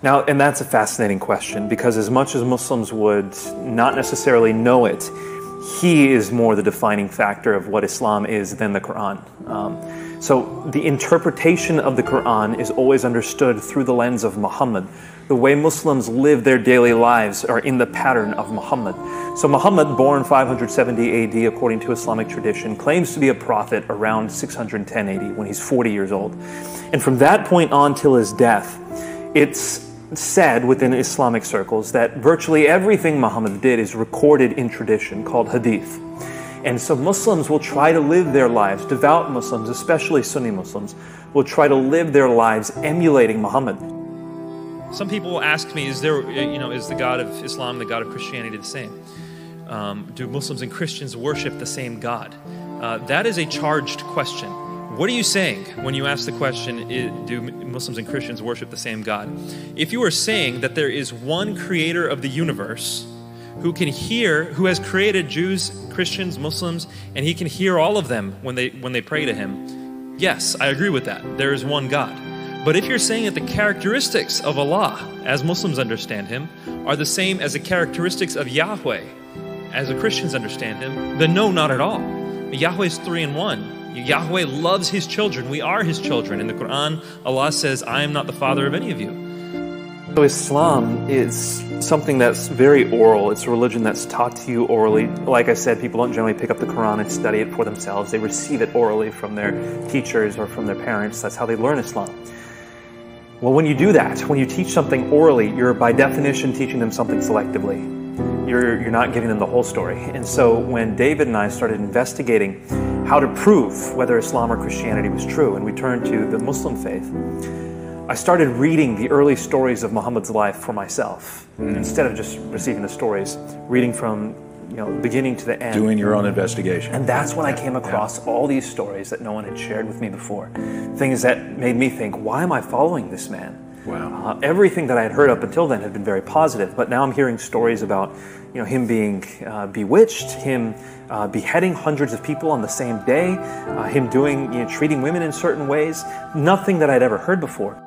Now, and that's a fascinating question, because as much as Muslims would not necessarily know it, he is more the defining factor of what Islam is than the Quran. So the interpretation of the Quran is always understood through the lens of Muhammad. The way Muslims live their daily lives are in the pattern of Muhammad. So Muhammad, born 570 AD according to Islamic tradition, claims to be a prophet around 610 AD when he's 40 years old. And from that point on till his death, it's said within Islamic circles that virtually everything Muhammad did is recorded in tradition called hadith. And so Muslims will try to live their lives, devout Muslims, especially Sunni Muslims, will try to live their lives emulating Muhammad. Some people will ask me, is the God of Islam, the God of Christianity the same? Do Muslims and Christians worship the same God? That is a charged question. What are you saying when you ask the question, do Muslims and Christians worship the same God? If you are saying that there is one creator of the universe who has created Jews, Christians, Muslims, and he can hear all of them when they pray to him, yes, I agree with that. There is one God. But if you're saying that the characteristics of Allah, as Muslims understand him, are the same as the characteristics of Yahweh, as the Christians understand him, then no, not at all. Yahweh is 3 in 1. Yahweh loves his children. We are his children. In the Quran, Allah says, I am not the father of any of you. So Islam is something that's very oral. It's a religion that's taught to you orally. Like I said, people don't generally pick up the Quran and study it for themselves. They receive it orally from their teachers or from their parents. That's how they learn Islam. Well, when you do that, when you teach something orally, you're by definition teaching them something selectively. You're not giving them the whole story. And so when David and I started investigating how to prove whether Islam or Christianity was true, and we turned to the Muslim faith, I started reading the early stories of Muhammad's life for myself. Instead of just receiving the stories, reading from beginning to the end. Doing your own investigation. And that's when I came across all these stories that no one had shared with me before. Things that made me think, why am I following this man? Wow. Everything that I had heard up until then had been very positive, but now I'm hearing stories about him being bewitched, him beheading hundreds of people on the same day, him treating women in certain ways, nothing that I'd ever heard before.